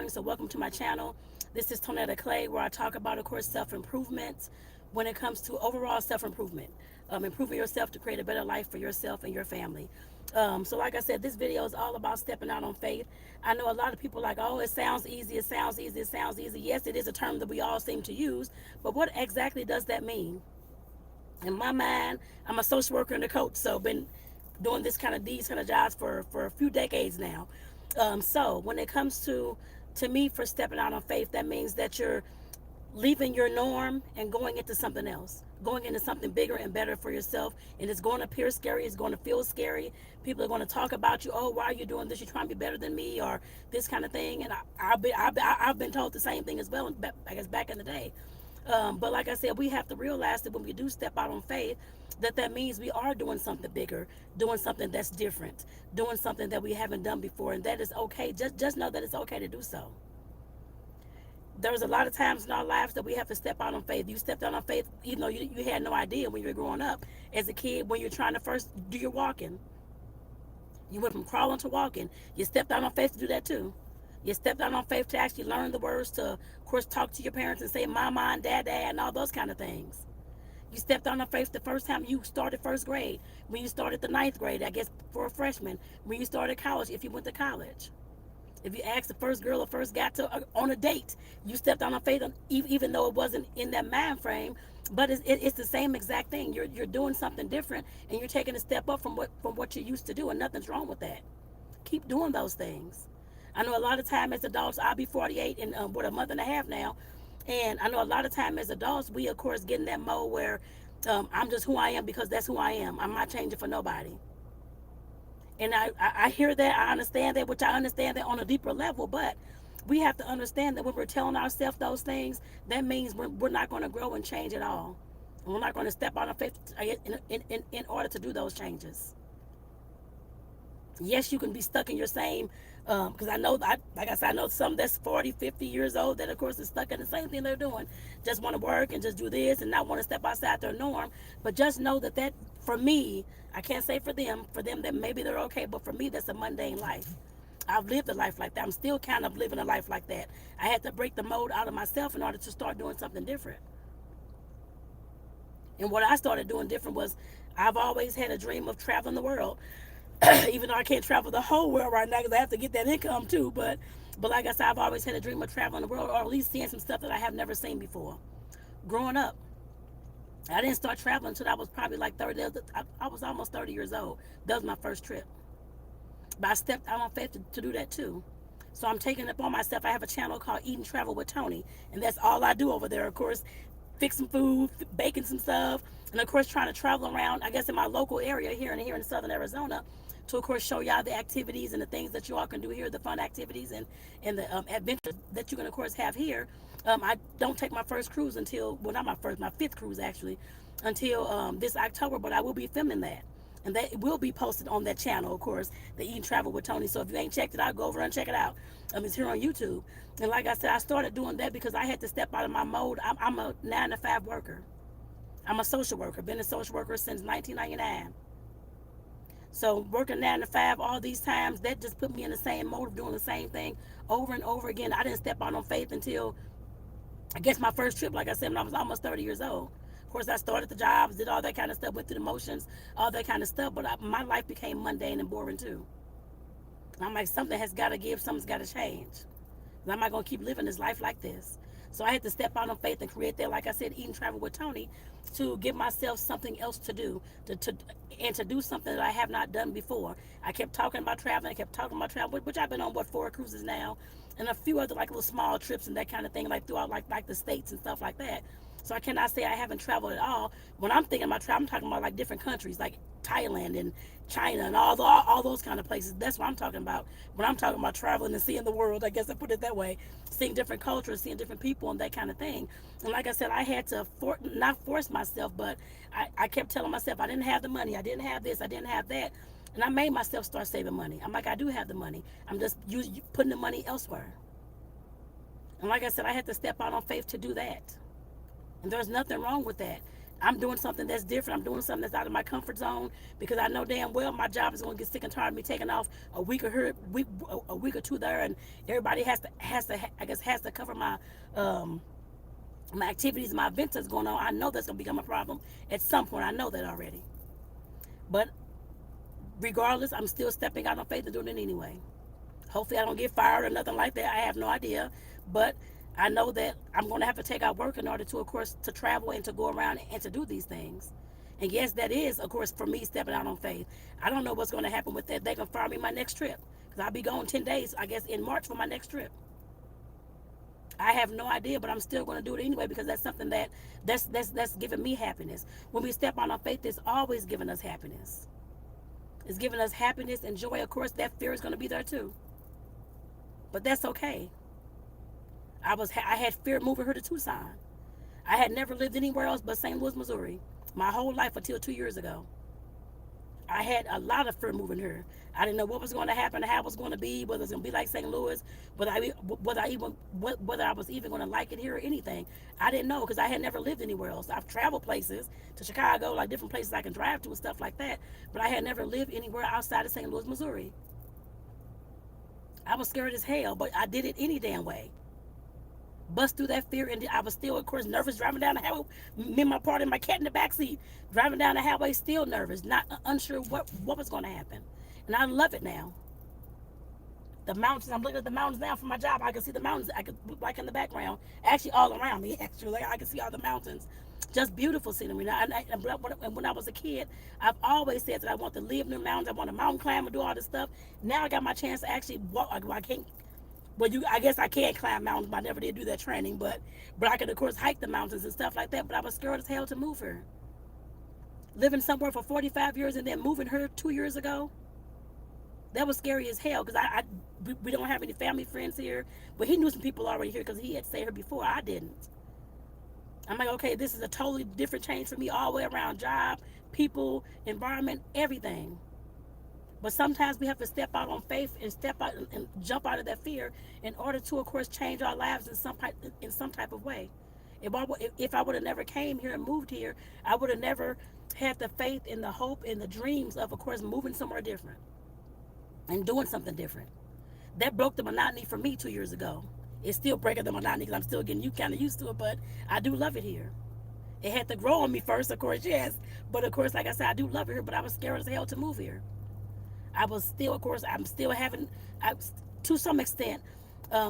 morning. So welcome to my channel. This is Tonetta Clay, where I talk about, of course, self-improvement when it comes to overall self-improvement. Improving yourself to create a better life for yourself and your family. So like I said, this video is all about stepping out on faith. I know a lot of people like, oh, it sounds easy, it sounds easy, it sounds easy. Yes, it is a term that we all seem to use, but what exactly does that mean? In my mind, I'm a social worker and a coach, so been doing these kind of jobs for a few decades now. So when it comes to me, for stepping out on faith, that means that you're leaving your norm and going into something else, going into something bigger and better for yourself. And it's going to appear scary, it's going to feel scary. People are going to talk about you. Oh, why are you doing this? You're trying to be better than me, or this kind of thing. And I've been told the same thing as well, I guess, back in the day. But like I said, we have to realize that when we do step out on faith, that means we are doing something bigger, doing something that's different, doing something that we haven't done before, and that is okay. Just know that it's okay to do so. There's a lot of times in our lives that we have to step out on faith. You stepped out on faith even though you had no idea when you were growing up. As a kid, when you're trying to first do your walking, you went from crawling to walking. You stepped out on faith to do that too. You stepped out on faith to actually learn the words to, of course, talk to your parents and say mama and dad, and all those kind of things. You stepped out on faith the first time you started first grade, when you started the ninth grade, I guess, for a freshman, when you started college, if you went to college. If you asked the first girl or first got to on a date, you stepped out on faith, even though it wasn't in that mind frame. But it's the same exact thing. You're doing something different, and you're taking a step up from what you used to do, and nothing's wrong with that. Keep doing those things. I know a lot of time as adults, I'll be 48 in what, a month and a half now, and I know a lot of time as adults, we of course get in that mode where I'm just who I am because that's who I am. I'm not changing for nobody. And I hear that, I understand that, which I understand that on a deeper level, but we have to understand that when we're telling ourselves those things, that means we're not going to grow and change at all. And we're not going to step out on faith in order to do those changes. Yes, you can be stuck in your same, because I know, like I said, I know some that's 40, 50 years old that, of course, is stuck in the same thing they're doing. Just want to work and just do this and not want to step outside their norm. But just know that for me, I can't say for them that maybe they're okay, but for me, that's a mundane life. I've lived a life like that. I'm still kind of living a life like that. I had to break the mold out of myself in order to start doing something different. And what I started doing different was, I've always had a dream of traveling the world. Even though I can't travel the whole world right now because I have to get that income too. But like I said, I've always had a dream of traveling the world, or at least seeing some stuff that I have never seen before. Growing up, I didn't start traveling until I was probably like 30. I was almost 30 years old. That was my first trip. But I stepped out on faith to do that too. So I'm taking it upon myself. I have a channel called Eat and Travel with Tony, and that's all I do over there. Of course, fixing food, baking some stuff, and of course trying to travel around, I guess, in my local area here in southern Arizona, to of course show y'all the activities and the things that you all can do here, the fun activities and the adventures that you can of course have here. I don't take my first cruise until, well, not my first, my fifth cruise actually, until this October, but I will be filming that. And that will be posted on that channel, of course, the Eat and Travel with Tony. So if you ain't checked it out, go over and check it out. It's here on YouTube. And like I said, I started doing that because I had to step out of my mode. I'm a 9-to-5 worker. I'm a social worker. Been a social worker since 1999. So working 9 to 5 all these times, that just put me in the same mode of doing the same thing over and over again. I didn't step out on faith until, I guess, my first trip, like I said, when I was almost 30 years old. Of course, I started the jobs, did all that kind of stuff, went through the motions, all that kind of stuff, but my life became mundane and boring too. And I'm like, something has got to give, something's got to change. I'm not going to keep living this life like this. So I had to step out on faith and create that, like I said, Eat and Travel with Tony, to give myself something else to do, and to do something that I have not done before. I kept talking about traveling, which I've been on, what, 4 cruises now, and a few other like little small trips and that kind of thing, like throughout like the states and stuff like that. So I cannot say I haven't traveled at all. When I'm thinking about travel, I'm talking about like different countries, like Thailand and China and all those kind of places. That's what I'm talking about when I'm talking about traveling and seeing the world. I guess I put it that way. Seeing different cultures, seeing different people, and that kind of thing. And like I said, I had to not force myself, but I kept telling myself I didn't have the money, I didn't have this, I didn't have that. And I made myself start saving money. I'm like, I do have the money. I'm just putting the money elsewhere. And like I said, I had to step out on faith to do that. And there's nothing wrong with that. I'm doing something that's different. I'm doing something that's out of my comfort zone because I know damn well my job is going to get sick and tired of me taking off a week or here, a week or two there, and everybody has to I guess has to cover um, my activities, my events that's going on. I know that's going to become a problem at some point. I know that already. But regardless, I'm still stepping out on faith and doing it anyway. Hopefully, I don't get fired or nothing like that. I have no idea, but I know that I'm going to have to take out work in order to, of course, to travel and to go around and to do these things. And yes, that is, of course, for me stepping out on faith. I don't know what's going to happen with that. They can fire me my next trip because I'll be gone 10 days, I guess, in March for my next trip. I have no idea, but I'm still going to do it anyway because that's something that's giving me happiness. When we step out on faith, it's always giving us happiness. It's giving us happiness and joy. Of course, that fear is going to be there too, but that's okay. I had fear moving her to Tucson. I had never lived anywhere else but St. Louis, Missouri, my whole life until 2 years ago. I had a lot of fear moving her. I didn't know what was going to happen, how it was going to be, whether it was going to be like St. Louis, whether I was even going to like it here or anything. I didn't know because I had never lived anywhere else. I've traveled places to Chicago, like different places I can drive to and stuff like that, but I had never lived anywhere outside of St. Louis, Missouri. I was scared as hell, but I did it any damn way. Bust through that fear, and I was still, of course, nervous driving down the highway. Me and my partner, and my cat in the back seat, driving down the highway, still nervous, not unsure what was going to happen. And I love it now. The mountains, I'm looking at the mountains now from my job. I can see the mountains. I can like in the background, actually all around me. Actually, like I can see all the mountains. Just beautiful scenery. And when I was a kid, I've always said that I want to live near mountains. I want to mountain climb and do all this stuff. Now I got my chance to actually walk. I can't. Well, I guess I can climb mountains, but I never did do that training. But I could, of course, hike the mountains and stuff like that. But I was scared as hell to move her. Living somewhere for 45 years and then moving her 2 years ago, that was scary as hell because we don't have any family friends here. But he knew some people already here because he had stayed here before. I didn't. I'm like, okay, this is a totally different change for me all the way around. Job, people, environment, everything. But sometimes we have to step out on faith and step out and jump out of that fear in order to, of course, change our lives in some type of way. If I would have never came here and moved here, I would have never had the faith and the hope and the dreams of course, moving somewhere different and doing something different. That broke the monotony for me 2 years ago. It's still breaking the monotony because I'm still getting kind of used to it, but I do love it here. It had to grow on me first, of course, yes. But, of course, like I said, I do love it here, but I was scared as hell to move here. I was still, of course, I'm still having, to some extent,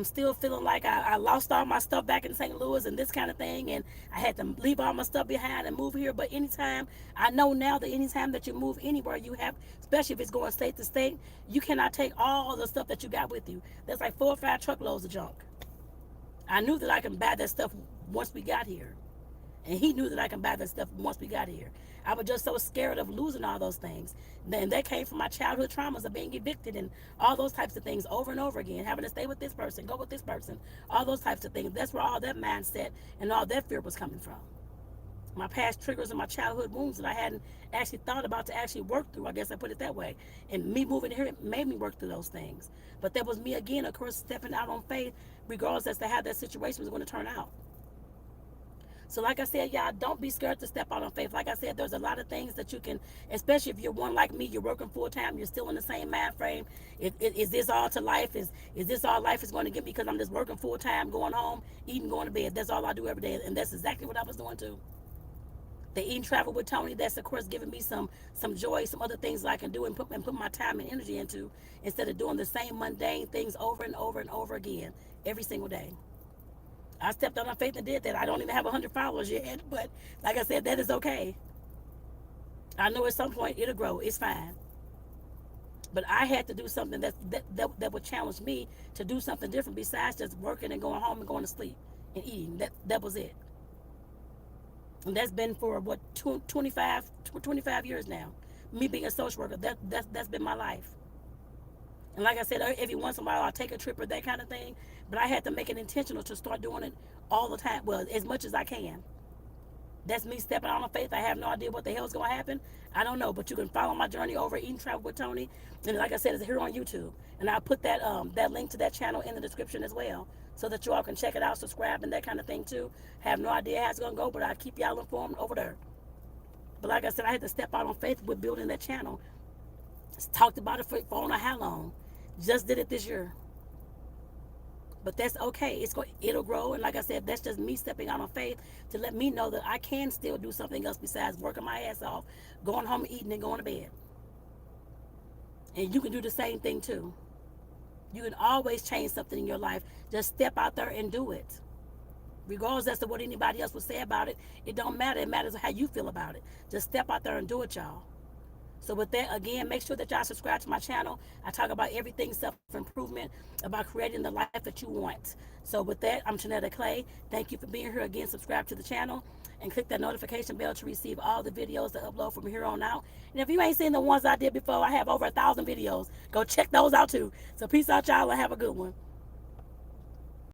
still feeling like I lost all my stuff back in St. Louis and this kind of thing, and I had to leave all my stuff behind and move here. But anytime, I know now that anytime that you move anywhere, you have, especially if it's going state to state, you cannot take all the stuff that you got with you. There's like 4 or 5 truckloads of junk. I knew that I can buy that stuff once we got here. And he knew that I can buy that stuff once we got here. I was just so scared of losing all those things. Then that came from my childhood traumas of being evicted and all those types of things over and over again, having to stay with this person, go with this person, all those types of things. That's where all that mindset and all that fear was coming from. My past triggers and my childhood wounds that I hadn't actually thought about to actually work through. I guess I put it that way. And me moving here made me work through those things. But that was me again, of course, stepping out on faith, regardless as to how that situation was going to turn out. So like I said, y'all, don't be scared to step out on faith. Like I said, there's a lot of things that you can, especially if you're one like me, you're working full time, you're still in the same mind frame. Is this all to life? Is this all life is going to give me because I'm just working full time, going home, eating, going to bed? That's all I do every day. And that's exactly what I was doing too. The eat and travel with Tony, that's of course giving me some joy, some other things that I can do and put my time and energy into instead of doing the same mundane things over and over and over again every single day. I stepped out on faith and did that. I don't even have 100 followers yet, but like I said, that is okay. I know at some point it'll grow. It's fine. But I had to do something that would challenge me to do something different besides just working and going home and going to sleep and eating. That was it. And that's been for what 25 years now. Me being a social worker, that's been my life. And like I said, every once in a while I'll take a trip or that kind of thing. But I had to make it intentional to start doing it all the time. Well, as much as I can. That's me stepping out on faith. I have no idea what the hell is going to happen. I don't know. But you can follow my journey over Eat and Travel with Tony. And like I said, it's here on YouTube. And I'll put that link to that channel in the description as well. So that you all can check it out, subscribe, and that kind of thing too. Have no idea how it's going to go, but I'll keep y'all informed over there. But like I said, I had to step out on faith with building that channel. Just talked about it for I don't know how long. Just did it this year. But that's okay. It'll grow. And like I said, that's just me stepping out on faith to let me know that I can still do something else besides working my ass off, going home, eating, and going to bed. And you can do the same thing too. You can always change something in your life. Just step out there and do it. Regardless as to what anybody else would say about it, it don't matter. It matters how you feel about it. Just step out there and do it, y'all. So with that, again, make sure that y'all subscribe to my channel. I talk about everything self-improvement, about creating the life that you want. So with that, I'm Tonetta Clay. Thank you for being here again. Subscribe to the channel and click that notification bell to receive all the videos that upload from here on out. And if you ain't seen the ones I did before, I have over 1,000 videos. Go check those out too. So peace out, y'all, and have a good one.